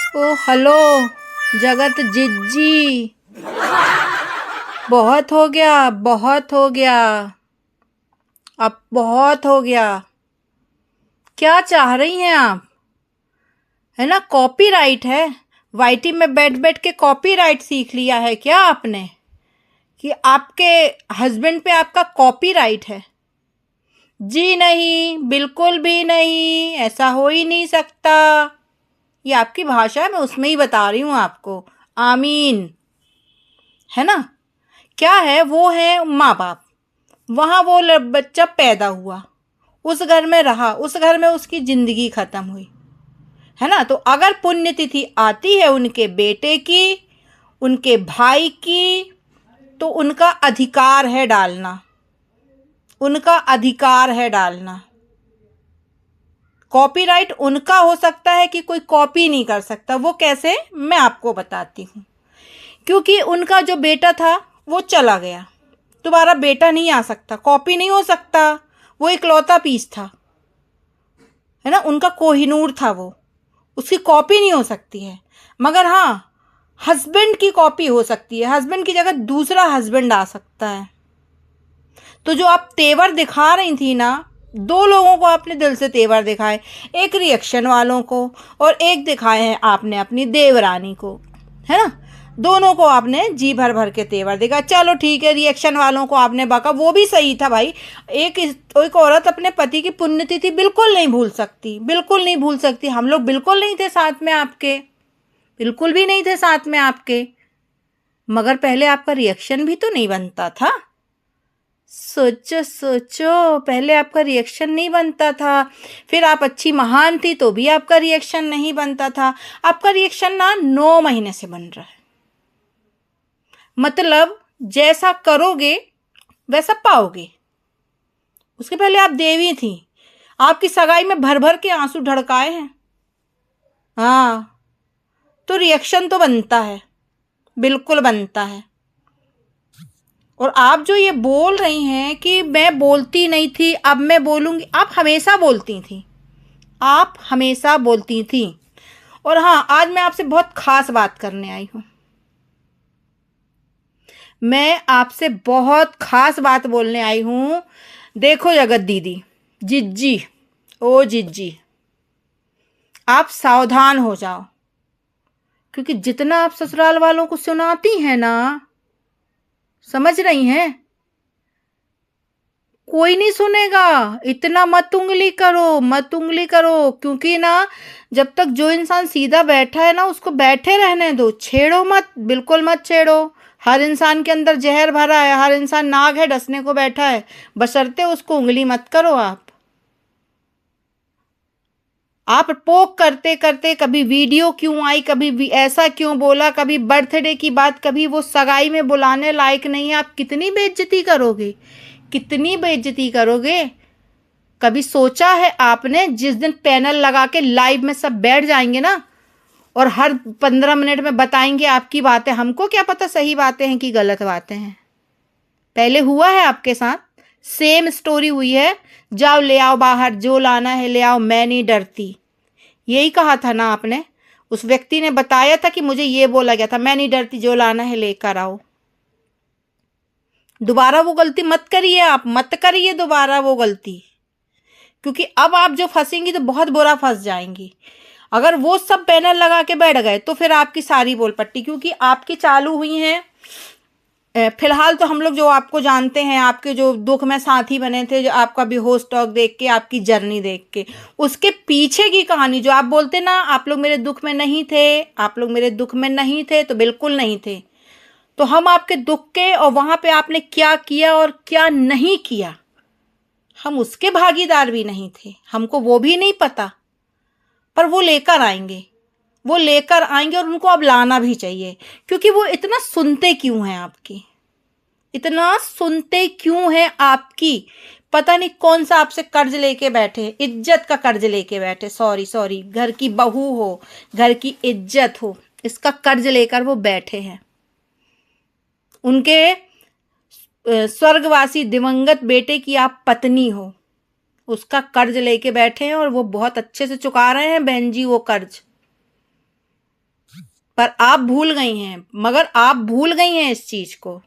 ओ hello जगत जिज्जी। बहुत हो गया, बहुत हो गया, अब बहुत हो गया। क्या चाह रही हैं आप? है ना, कॉपीराइट है। वाईटी में बैठ बैठ के कॉपीराइट सीख लिया है क्या आपने कि आपके हस्बैंड पे आपका कॉपीराइट है? जी नहीं, बिल्कुल भी नहीं, ऐसा हो ही नहीं सकता। ये आपकी भाषा है, मैं उसमें ही बता रही हूँ आपको। आमीन। है ना? क्या है, वो है माँ बाप। वहाँ वो बच्चा पैदा हुआ, उस घर में रहा, उस घर में उसकी ज़िंदगी ख़त्म हुई। है ना? तो अगर पुण्यतिथि आती है उनके बेटे की, उनके भाई की, तो उनका अधिकार है डालना, उनका अधिकार है डालना। कॉपीराइट उनका हो सकता है कि कोई कॉपी नहीं कर सकता। वो कैसे, मैं आपको बताती हूँ। क्योंकि उनका जो बेटा था वो चला गया, दोबारा बेटा नहीं आ सकता, कॉपी नहीं हो सकता। वो इकलौता पीस था, है ना, उनका कोहिनूर था वो, उसकी कॉपी नहीं हो सकती है। मगर हाँ, हस्बैंड की कॉपी हो सकती है, हस्बैंड की जगह दूसरा हस्बैंड आ सकता है। तो जो आप तेवर दिखा रही थी ना, दो लोगों को आपने दिल से तेवर दिखाए, एक रिएक्शन वालों को और एक दिखाए हैं आपने अपनी देवरानी को। है ना? दोनों को आपने जी भर भर के तेवर दिखा। चलो ठीक है, रिएक्शन वालों को आपने बका, वो भी सही था भाई। एक औरत अपने पति की पुण्यतिथि बिल्कुल नहीं भूल सकती, बिल्कुल नहीं भूल सकती। हम लोग बिल्कुल नहीं थे साथ में आपके, बिल्कुल भी नहीं थे साथ में आपके। मगर पहले आपका रिएक्शन भी तो नहीं बनता था। सोचो सोचो, पहले आपका रिएक्शन नहीं बनता था। फिर आप अच्छी महान थी तो भी आपका रिएक्शन नहीं बनता था। आपका रिएक्शन ना 9 महीने से बन रहा है। मतलब जैसा करोगे वैसा पाओगे। उसके पहले आप देवी थी, आपकी सगाई में भर भर के आंसू ढड़काए हैं। हाँ, तो रिएक्शन तो बनता है, बिल्कुल बनता है। और आप जो ये बोल रही हैं कि मैं बोलती नहीं थी, अब मैं बोलूँगी, आप हमेशा बोलती थी, आप हमेशा बोलती थी। और हाँ, आज मैं आपसे बहुत ख़ास बात करने आई हूँ। मैं आपसे बहुत ख़ास बात बोलने आई हूँ। देखो जगत दीदी, जिज्जी, ओ जिज्जी, आप सावधान हो जाओ। क्योंकि जितना आप ससुराल वालों को सुनाती हैं ना, समझ रही हैं, कोई नहीं सुनेगा। इतना मत उंगली करो, मत उंगली करो। क्योंकि ना, जब तक जो इंसान सीधा बैठा है ना, उसको बैठे रहने दो, छेड़ो मत, बिल्कुल मत छेड़ो। हर इंसान के अंदर जहर भरा है, हर इंसान नाग है, डसने को बैठा है, बशर्ते उसको उंगली मत करो आप पोक करते करते, कभी वीडियो क्यों आई, कभी ऐसा क्यों बोला, कभी बर्थडे की बात, कभी वो सगाई में बुलाने लायक नहीं है। आप कितनी बेइज्जती करोगे, कितनी बेइज्जती करोगे? कभी सोचा है आपने, जिस दिन पैनल लगा के लाइव में सब बैठ जाएंगे ना, और हर 15 मिनट में बताएंगे आपकी बातें, हमको क्या पता सही बातें हैं कि गलत बातें हैं। पहले हुआ है आपके साथ, सेम स्टोरी हुई है। जाओ ले आओ बाहर, जो लाना है ले आओ, मैं नहीं डरती, यही कहा था ना आपने। उस व्यक्ति ने बताया था कि मुझे ये बोला गया था, मैं नहीं डरती, जो लाना है लेकर आओ। दोबारा वो गलती मत करिए, आप मत करिए दोबारा वो गलती। क्योंकि अब आप जो फंसेंगी तो बहुत बुरा फंस जाएंगी। अगर वो सब बैनर लगा के बैठ गए तो फिर आपकी सारी बोल पट्टी, क्योंकि आपकी चालू हुई हैं। फिलहाल तो हम लोग जो आपको जानते हैं, आपके जो दुख में साथी बने थे, जो आपका बेहोश टॉक देख के, आपकी जर्नी देख के, उसके पीछे की कहानी जो आप बोलते ना, आप लोग मेरे दुख में नहीं थे, आप लोग मेरे दुख में नहीं थे, तो बिल्कुल नहीं थे। तो हम आपके दुख के, और वहाँ पे आपने क्या किया और क्या नहीं किया, हम उसके भागीदार भी नहीं थे, हमको वो भी नहीं पता। पर वो लेकर आएंगे, वो लेकर आएंगे, और उनको अब लाना भी चाहिए। क्योंकि वो इतना सुनते क्यों हैं आपकी, इतना सुनते क्यों हैं आपकी? पता नहीं कौन सा आपसे कर्ज लेके बैठे, इज्जत का कर्ज लेके बैठे। सॉरी सॉरी, घर की बहू हो, घर की इज्जत हो, इसका कर्ज लेकर वो बैठे हैं। उनके स्वर्गवासी दिवंगत बेटे की आप पत्नी हो, उसका कर्ज लेके बैठे हैं, और वो बहुत अच्छे से चुका रहे हैं बहन जी वो कर्ज। पर आप भूल गई हैं, मगर आप भूल गई हैं इस चीज को।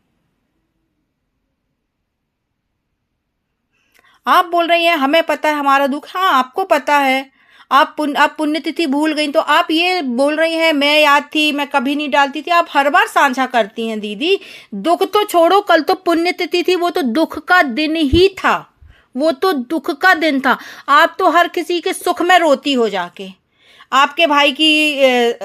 आप बोल रही हैं हमें पता है हमारा दुख। हाँ, आपको पता है। आप पुण्यतिथि भूल गई, तो आप ये बोल रही हैं मैं याद थी, मैं कभी नहीं डालती थी। आप हर बार साझा करती हैं दीदी। दुख तो छोड़ो, कल तो पुण्यतिथि थी, वो तो दुख का दिन ही था, वो तो दुख का दिन था। आप तो हर किसी के सुख में रोती हो जाके। आपके भाई की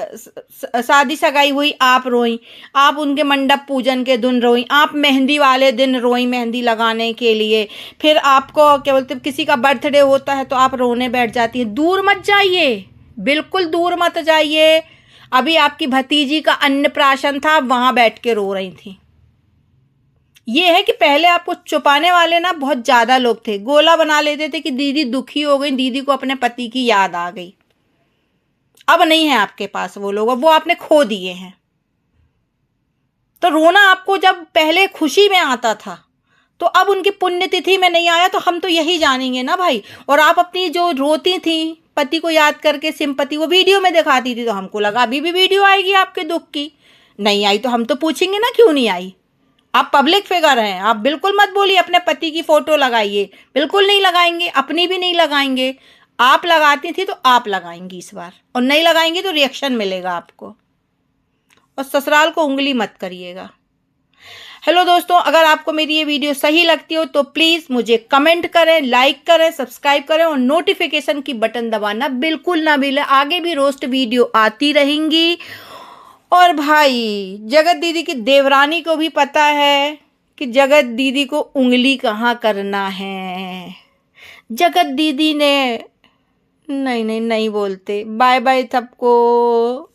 शादी सगाई हुई, आप रोई। आप उनके मंडप पूजन के दिन रोई। आप मेहंदी वाले दिन रोई, मेहंदी लगाने के लिए। फिर आपको क्या बोलते, किसी का बर्थडे होता है तो आप रोने बैठ जाती हैं। दूर मत जाइए, बिल्कुल दूर मत जाइए। अभी आपकी भतीजी का अन्नप्राशन था, वहां बैठ के रो रही थी। ये है कि पहले आपको छुपाने वाले ना बहुत ज्यादा लोग थे, गोला बना लेते थे कि दीदी दुखी हो गई, दीदी को अपने पति की याद आ गई। अब नहीं है आपके पास वो लोग, वो आपने खो दिए हैं। तो रोना आपको जब पहले खुशी में आता था, तो अब उनकी पुण्यतिथि में नहीं आया, तो हम तो यही जानेंगे ना भाई। और आप अपनी जो रोती थी पति को याद करके सिंपति, वो वीडियो में दिखाती थी, तो हमको लगा अभी भी वीडियो आएगी आपके दुख की। नहीं आई तो हम तो पूछेंगे ना क्यों नहीं आई। आप पब्लिक फिगर हैं, आप बिल्कुल मत बोलिए अपने पति की फोटो लगाइए। बिल्कुल नहीं लगाएंगे, अपनी भी नहीं लगाएंगे। आप लगाती थी तो आप लगाएंगी इस बार, और नहीं लगाएंगी तो रिएक्शन मिलेगा आपको। और ससुराल को उंगली मत करिएगा। हेलो दोस्तों, अगर आपको मेरी ये वीडियो सही लगती हो तो प्लीज़ मुझे कमेंट करें, लाइक करें, सब्सक्राइब करें, और नोटिफिकेशन की बटन दबाना बिल्कुल ना भूलें। आगे भी रोस्ट वीडियो आती रहेंगी। और भाई जगत दीदी की देवरानी को भी पता है कि जगत दीदी को उंगली कहाँ करना है। जगत दीदी ने नहीं नहीं नहीं बोलते। बाय बाय सबको।